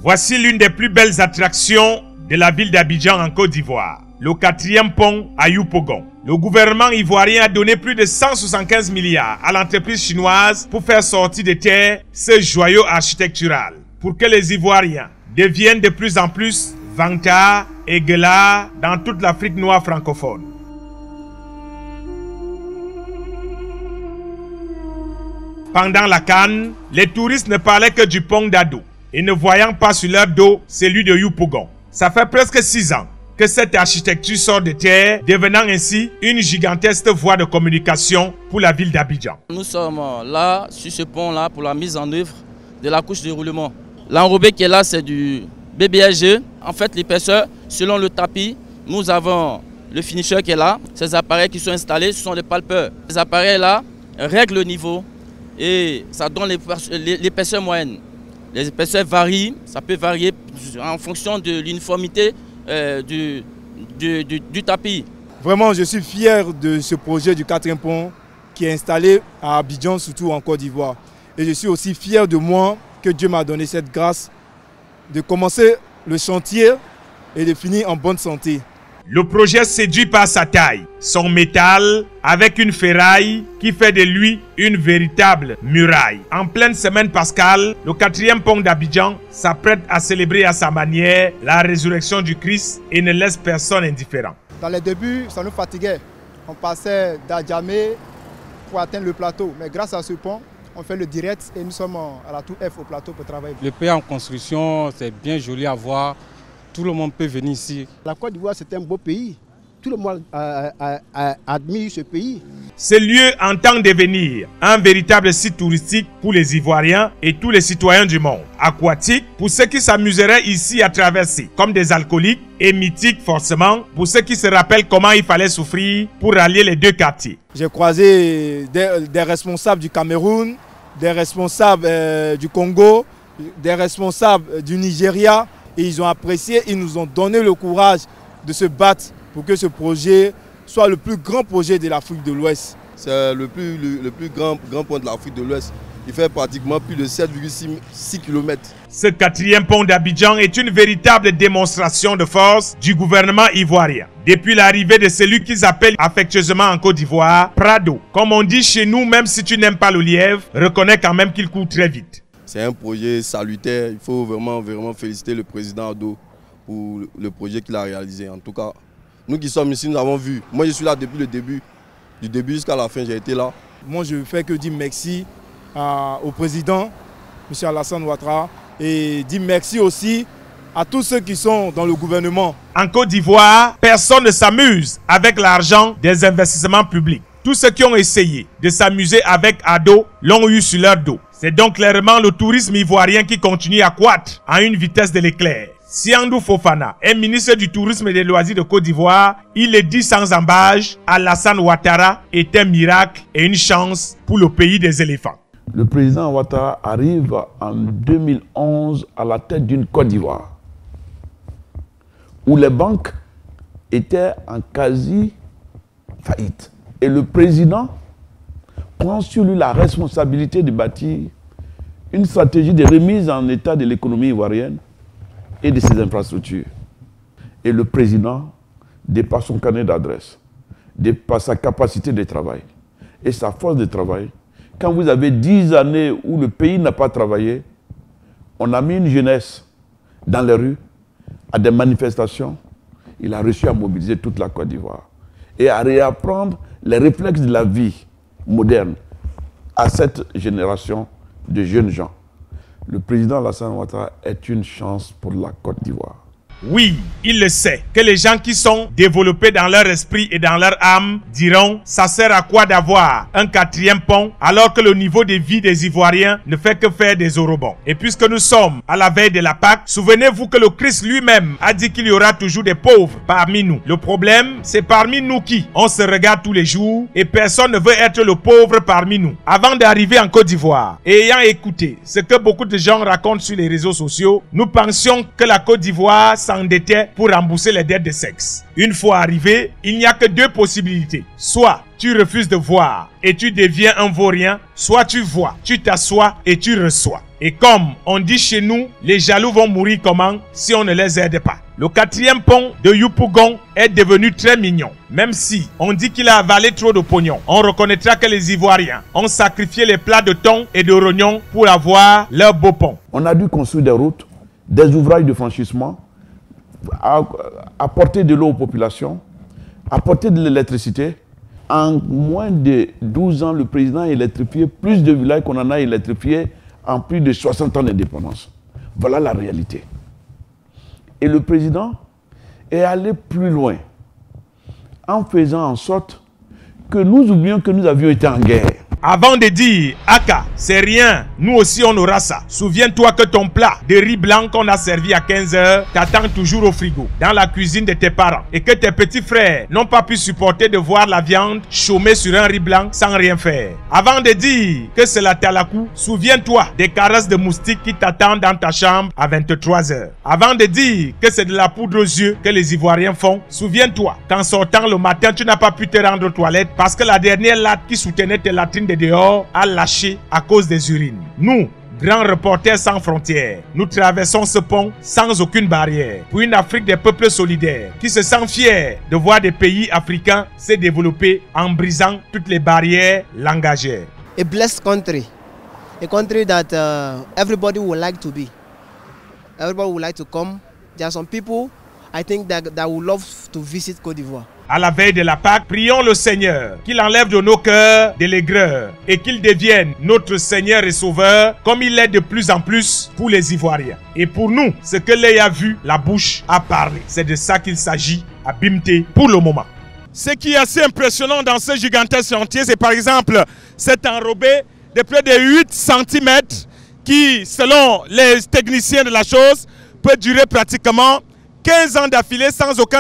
Voici l'une des plus belles attractions de la ville d'Abidjan en Côte d'Ivoire, le 4e pont à Yopougon. Le gouvernement ivoirien a donné plus de 175 milliards à l'entreprise chinoise pour faire sortir de terre ce joyau architectural, pour que les Ivoiriens deviennent de plus en plus vantards et gueulards dans toute l'Afrique noire francophone. Pendant la CAN, les touristes ne parlaient que du pont d'Ado et ne voyant pas sur leur dos celui de Yopougon. Ça fait presque 6 ans que cette architecture sort de terre, devenant ainsi une gigantesque voie de communication pour la ville d'Abidjan. Nous sommes là, sur ce pont-là, pour la mise en œuvre de la couche de roulement. L'enrobé qui est là, c'est du BBSG. En fait, l'épaisseur, selon le tapis, nous avons le finisher qui est là. Ces appareils qui sont installés, ce sont des palpeurs. Ces appareils-là règlent le niveau et ça donne l'épaisseur moyenne. Les épaisseurs varient, ça peut varier en fonction de l'uniformité du tapis. Vraiment, je suis fier de ce projet du 4e pont qui est installé à Abidjan, surtout en Côte d'Ivoire. Et je suis aussi fier de moi que Dieu m'a donné cette grâce de commencer le chantier et de finir en bonne santé. Le projet séduit par sa taille, son métal, avec une ferraille qui fait de lui une véritable muraille. En pleine semaine pascale, le 4e pont d'Abidjan s'apprête à célébrer à sa manière la résurrection du Christ et ne laisse personne indifférent. Dans les débuts, ça nous fatiguait. On passait d'Adjamé pour atteindre le plateau. Mais grâce à ce pont, on fait le direct et nous sommes à la tour F au plateau pour travailler. Le pays en construction, c'est bien joli à voir. Tout le monde peut venir ici. La Côte d'Ivoire, c'est un beau pays. Tout le monde admire ce pays. Ce lieu entend devenir un véritable site touristique pour les Ivoiriens et tous les citoyens du monde. Aquatique pour ceux qui s'amuseraient ici à traverser comme des alcooliques et mythique forcément pour ceux qui se rappellent comment il fallait souffrir pour rallier les deux quartiers. J'ai croisé des responsables du Cameroun, des responsables du Congo, des responsables du Nigeria. Et ils ont apprécié, ils nous ont donné le courage de se battre pour que ce projet soit le plus grand projet de l'Afrique de l'Ouest. C'est le plus grand pont de l'Afrique de l'Ouest. Il fait pratiquement plus de 7,6 km. Ce 4e pont d'Abidjan est une véritable démonstration de force du gouvernement ivoirien. Depuis l'arrivée de celui qu'ils appellent affectueusement en Côte d'Ivoire, Prado. Comme on dit chez nous, même si tu n'aimes pas le lièvre, reconnais quand même qu'il court très vite. C'est un projet salutaire. Il faut vraiment féliciter le président Ado pour le projet qu'il a réalisé. En tout cas, nous qui sommes ici, nous avons vu. Moi, je suis là depuis le début. Du début jusqu'à la fin, j'ai été là. Moi, je ne fais que dire merci au président, M. Alassane Ouattara, et dire merci aussi à tous ceux qui sont dans le gouvernement. En Côte d'Ivoire, personne ne s'amuse avec l'argent des investissements publics. Tous ceux qui ont essayé de s'amuser avec Ado l'ont eu sur leur dos. C'est donc clairement le tourisme ivoirien qui continue à croître à une vitesse de l'éclair. Siandou Fofana est ministre du tourisme et des loisirs de Côte d'Ivoire. Il le dit sans embâche, Alassane Ouattara est un miracle et une chance pour le pays des éléphants. Le président Ouattara arrive en 2011 à la tête d'une Côte d'Ivoire où les banques étaient en quasi faillite. Et le président prend sur lui la responsabilité de bâtir une stratégie de remise en état de l'économie ivoirienne et de ses infrastructures. Et le président, de par son carnet d'adresse, de par sa capacité de travail et sa force de travail, quand vous avez 10 années où le pays n'a pas travaillé, on a mis une jeunesse dans les rues, à des manifestations, il a réussi à mobiliser toute la Côte d'Ivoire et à réapprendre les réflexes de la vie moderne à cette génération de jeunes gens. Le président Alassane Ouattara est une chance pour la Côte d'Ivoire. Oui, il le sait, que les gens qui sont développés dans leur esprit et dans leur âme diront « ça sert à quoi d'avoir un 4e pont alors que le niveau de vie des Ivoiriens ne fait que faire des eurobonds ?» Et puisque nous sommes à la veille de la Pâque, souvenez-vous que le Christ lui-même a dit qu'il y aura toujours des pauvres parmi nous. Le problème, c'est parmi nous qui on se regarde tous les jours et personne ne veut être le pauvre parmi nous. Avant d'arriver en Côte d'Ivoire et ayant écouté ce que beaucoup de gens racontent sur les réseaux sociaux, nous pensions que la Côte d'Ivoire s'endettait pour rembourser les dettes de sexe. Une fois arrivé, il n'y a que 2 possibilités. Soit tu refuses de voir et tu deviens un vaurien, soit tu vois, tu t'assois et tu reçois. Et comme on dit chez nous, les jaloux vont mourir comment si on ne les aide pas. Le 4e pont de Yopougon est devenu très mignon. Même si on dit qu'il a avalé trop de pognon, on reconnaîtra que les Ivoiriens ont sacrifié les plats de thon et de rognons pour avoir leur beau pont. On a dû construire des routes, des ouvrages de franchissement, apporter de l'eau aux populations, apporter de l'électricité. En moins de 12 ans, le président a électrifié plus de villages qu'on en a électrifié en plus de 60 ans d'indépendance. Voilà la réalité. Et le président est allé plus loin en faisant en sorte que nous oublions que nous avions été en guerre. Avant de dire « Aka, c'est rien, nous aussi on aura ça », souviens-toi que ton plat de riz blanc qu'on a servi à 15 h t'attend toujours au frigo, dans la cuisine de tes parents, et que tes petits frères n'ont pas pu supporter de voir la viande chômer sur un riz blanc sans rien faire. Avant de dire que c'est la talakou, souviens-toi des caresses de moustiques qui t'attendent dans ta chambre à 23 h. Avant de dire que c'est de la poudre aux yeux que les Ivoiriens font, souviens-toi qu'en sortant le matin, tu n'as pas pu te rendre aux toilettes parce que la dernière latte qui soutenait tes latrines de dehors a lâché à cause des urines. Nous, grands reporters sans frontières, nous traversons ce pont sans aucune barrière pour une Afrique des peuples solidaires qui se sent fiers de voir des pays africains se développer en brisant toutes les barrières langagières. A blessed country, a country that everybody would like to be. Everybody would like to come. There are some people, I think, that would love to visit Côte d'Ivoire. À la veille de la Pâque, prions le Seigneur qu'il enlève de nos cœurs de l'aigreur et qu'il devienne notre Seigneur et Sauveur comme il l'est de plus en plus pour les Ivoiriens. Et pour nous, ce que l'œil a vu, la bouche a parlé. C'est de ça qu'il s'agit à Bimté pour le moment. Ce qui est assez impressionnant dans ce gigantesque chantier, c'est par exemple cet enrobé de près de 8 cm qui, selon les techniciens de la chose, peut durer pratiquement 15 ans d'affilée sans aucun